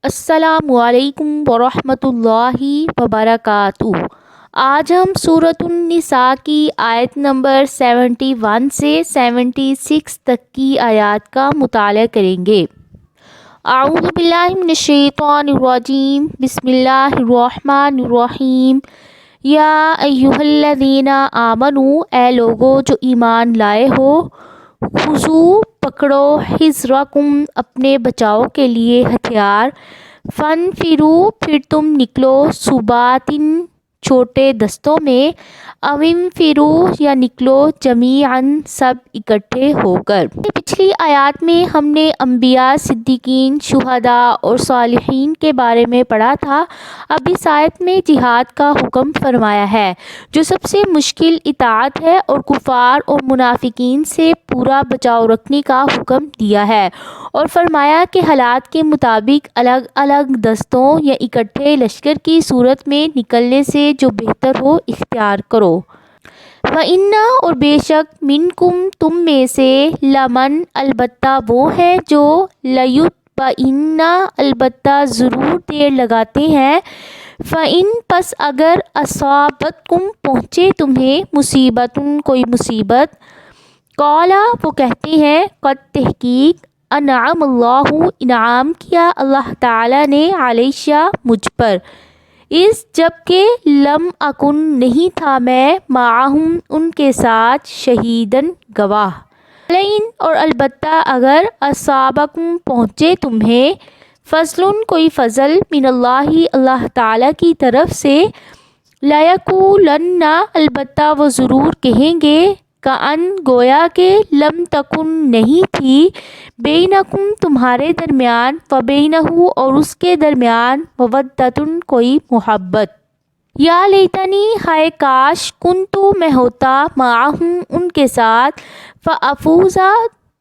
السلام علیکم ورحمۃ اللہ وبرکاتہ۔ آج ہم سورۃ النساء کی آیت نمبر 71 سے 76 تک کی آیات کا مطالعہ کریں گے۔ اعوذ باللہ من الشیطان الرجیم، بسم اللہ الرحمن الرحیم۔ یا ایھا الذین آمنوا، اے لوگو جو ایمان لائے ہو، خذوا پکڑو، حذرکم اپنے بچاؤ کے لیے ہتھیار، فانفروا پھر تم نکلو، ثباتن چھوٹے دستوں میں، او انفروا یا نکلو جمیعاً سب اکٹھے ہو کر۔ پچھلی آیات میں ہم نے انبیاء، صدیقین، شہداء اور صالحین کے بارے میں پڑھا تھا۔ اب اس آیت میں جہاد کا حکم فرمایا ہے، جو سب سے مشکل اطاعت ہے، اور کفار اور منافقین سے پورا بچاؤ رکھنے کا حکم دیا ہے، اور فرمایا کہ حالات کے مطابق الگ الگ دستوں یا اکٹھے لشکر کی صورت میں نکلنے سے جو بہتر ہو اختیار کرو۔ وَإِنَّ اور بے شک مِنْکُمْ تم میں سے لمن البتہ وہ ہے جو لَيُطْمَئِنَّ البتہ ضرور دیر لگاتے ہیں، فَإِن پس اگر أَصَابَتْكُمْ پہنچے تمہیں مصیبتٌ کوئی مصیبت، قَالَ وہ کہتے ہیں، قد تحقیق انعم اللہ انعام کیا اللہ تعالی نے علیہ مجھ پر، اس جب کہ لم اکن نہیں تھا میں معہم ان کے ساتھ شہیدن گواہ، لیکن اور البتہ اگر اصابکم پہنچے تمہیں فضل کوئی فضل من اللہ اللہ تعالی کی طرف سے، لیقولن البتہ وہ ضرور کہیں گے، کأن گویا کہ لم تکن نہیں تھی، بینکم تمہارے درمیان، وبینہ اور اس کے درمیان، مودۃ کوئی محبت، یا لیتنی ہائے کاش، کنتو میں ہوتا، معہم ان کے ساتھ، فافوز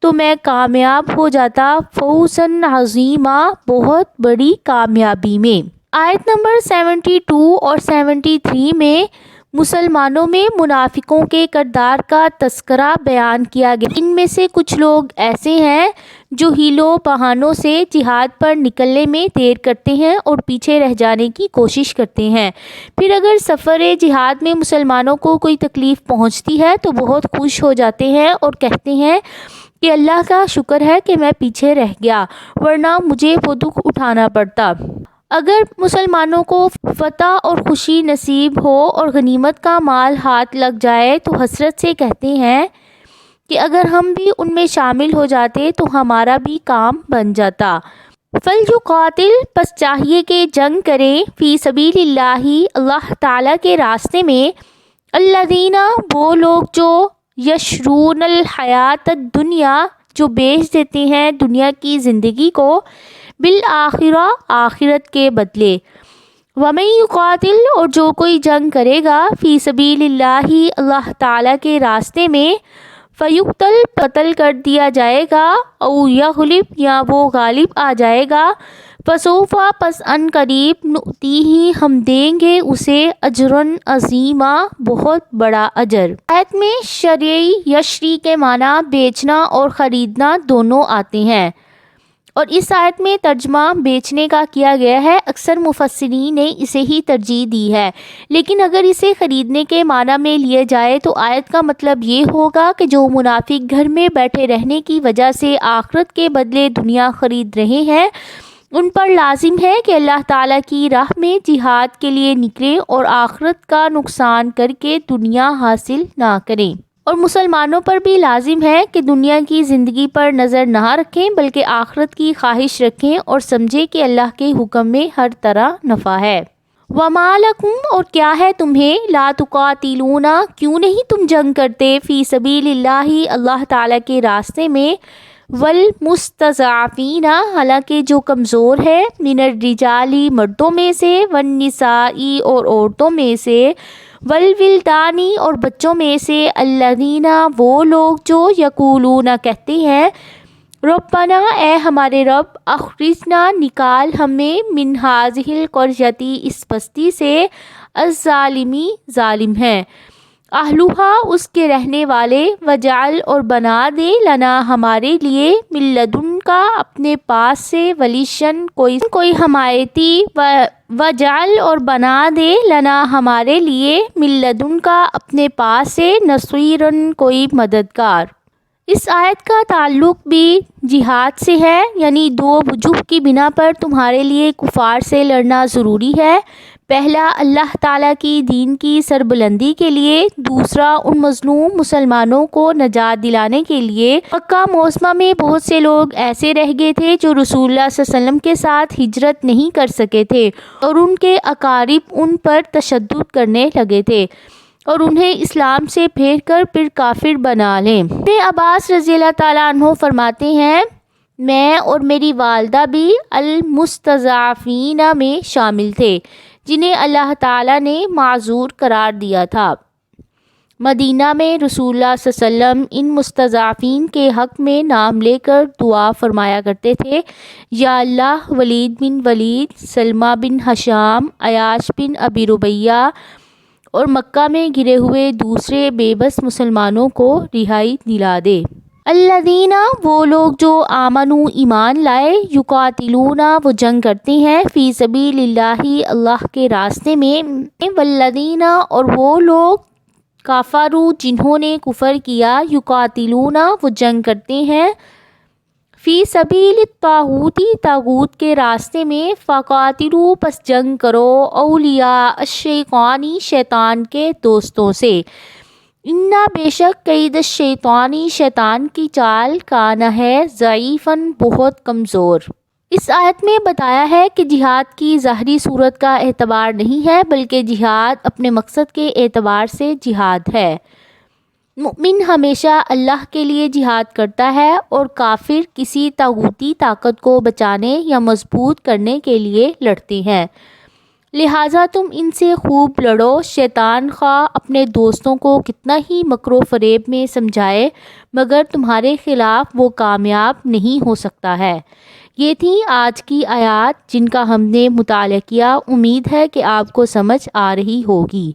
تو میں کامیاب ہو جاتا، فوزاً عظیما بہت بڑی کامیابی میں۔ آیت نمبر 72 اور 73 میں مسلمانوں میں منافقوں کے کردار کا تذکرہ بیان کیا گیا۔ ان میں سے کچھ لوگ ایسے ہیں جو حیلوں بہانوں سے جہاد پر نکلنے میں دیر کرتے ہیں اور پیچھے رہ جانے کی کوشش کرتے ہیں، پھر اگر سفر جہاد میں مسلمانوں کو کوئی تکلیف پہنچتی ہے تو بہت خوش ہو جاتے ہیں اور کہتے ہیں کہ اللہ کا شکر ہے کہ میں پیچھے رہ گیا، ورنہ مجھے وہ دکھ اٹھانا پڑتا۔ اگر مسلمانوں کو فتح اور خوشی نصیب ہو اور غنیمت کا مال ہاتھ لگ جائے تو حسرت سے کہتے ہیں کہ اگر ہم بھی ان میں شامل ہو جاتے تو ہمارا بھی کام بن جاتا۔ فَلْيُقَاتِلْ پس چاہیے کہ جنگ کریں، فی سبیل اللہ اللہ تعالیٰ کے راستے میں، الذین وہ لوگ جو یشرون الحیات الدنیا جو بیچ دیتے ہیں دنیا کی زندگی کو، بالآخرہ آخرت کے بدلے، وَمَن يُقَاتِلْ اور جو کوئی جنگ کرے گا، فی سبیل اللہ اللہ تعالیٰ کے راستے میں، فَيُقْتَلْ قتل کر دیا جائے گا، او یغلب یا وہ غالب آ جائے گا، فسوف پس ان قریب، نؤتیہ ہم دیں گے اسے، اجراً عظیما بہت بڑا اجر۔ آیت میں شرعی یشری کے معنی بیچنا اور خریدنا دونوں آتے ہیں، اور اس آیت میں ترجمہ بیچنے کا کیا گیا ہے۔ اکثر مفسرین نے اسے ہی ترجیح دی ہے، لیکن اگر اسے خریدنے کے معنی میں لیا جائے تو آیت کا مطلب یہ ہوگا کہ جو منافق گھر میں بیٹھے رہنے کی وجہ سے آخرت کے بدلے دنیا خرید رہے ہیں، ان پر لازم ہے کہ اللہ تعالیٰ کی راہ میں جہاد کے لیے نکلیں اور آخرت کا نقصان کر کے دنیا حاصل نہ کریں، اور مسلمانوں پر بھی لازم ہے کہ دنیا کی زندگی پر نظر نہ رکھیں بلکہ آخرت کی خواہش رکھیں اور سمجھیں کہ اللہ کے حکم میں ہر طرح نفع ہے۔ وَمَا لَكُمْ اور کیا ہے تمہیں، لَا تُقَاتِلُونَ کیوں نہیں تم جنگ کرتے، فی سبیل اللہ اللہ تعالیٰ کے راستے میں، وَالْمُسْتَضْعَفِينَ حالانکہ جو کمزور ہے، مِنَ الرِّجَالِ مردوں میں سے، وَالنِّسَاءِ اور عورتوں میں سے، والولدان اور بچوں میں سے، الذین وہ لوگ جو یقولون کہتے ہیں، ربنا اے ہمارے رب، اخرجنا نکال ہمیں، من ہذہ القریۃ اس بستی سے، الظالمی ظالم ہے، اہلھا اس کے رہنے والے، وجعل اور بنا دے لنا ہمارے لیے، من لدن کا اپنے پاس سے، ولیشن کوئی حمایتی، وجعل اور بنا دے لنا ہمارے لیے، من لدن کا اپنے پاس سے، نصیرن کوئی مددگار۔ اس آیت کا تعلق بھی جہاد سے ہے، یعنی دو وجوہ کی بنا پر تمہارے لیے کفار سے لڑنا ضروری ہے۔ پہلا اللہ تعالیٰ کی دین کی سربلندی کے لیے، دوسرا ان مظلوم مسلمانوں کو نجات دلانے کے لیے۔ مکہ معظمہ میں بہت سے لوگ ایسے رہ گئے تھے جو رسول اللہ صلی اللہ علیہ وسلم کے ساتھ ہجرت نہیں کر سکے تھے، اور ان کے اقارب ان پر تشدد کرنے لگے تھے اور انہیں اسلام سے پھیر کر پھر کافر بنا لیں۔ ابن عباس رضی اللہ تعالیٰ عنہ فرماتے ہیں، میں اور میری والدہ بھی المستضعفین میں شامل تھے جنہیں اللہ تعالیٰ نے معذور قرار دیا تھا۔ مدینہ میں رسول اللہ صلی اللہ علیہ وسلم ان مستضعفین کے حق میں نام لے کر دعا فرمایا کرتے تھے، یا اللہ ولید بن ولید، سلمہ بن ہشام، عیاش بن ابی ربیعہ اور مکہ میں گرے ہوئے دوسرے بے بس مسلمانوں کو رہائی دلا دے۔ الذین وہ لوگ جو آمنوا ایمان لائے، یقاتلون وہ جنگ کرتے ہیں، فی سبیل اللہ اللہ کے راستے میں، والذین اور وہ لوگ کفروا جنہوں نے کفر کیا، یقاتلون وہ جنگ کرتے ہیں، فی سبیل الطاغوت طاغوت کے راستے میں، فقاتلوا پس جنگ کرو، اولیاء الشیطان شیطان کے دوستوں سے، انا بے شک کید الشیطانی شیطان کی چال، کان ہے ضعیفاً بہت کمزور۔ اس آیت میں بتایا ہے کہ جہاد کی ظاہری صورت کا اعتبار نہیں ہے، بلکہ جہاد اپنے مقصد کے اعتبار سے جہاد ہے۔ مومن ہمیشہ اللہ کے لیے جہاد کرتا ہے اور کافر کسی طاغوتی طاقت کو بچانے یا مضبوط کرنے کے لیے لڑتے ہیں، لہٰذا تم ان سے خوب لڑو۔ شیطان خواہ اپنے دوستوں کو کتنا ہی مکر و فریب میں سمجھائے مگر تمہارے خلاف وہ کامیاب نہیں ہو سکتا ہے۔ یہ تھیں آج کی آیات جن کا ہم نے مطالعہ کیا، امید ہے کہ آپ کو سمجھ آ رہی ہوگی۔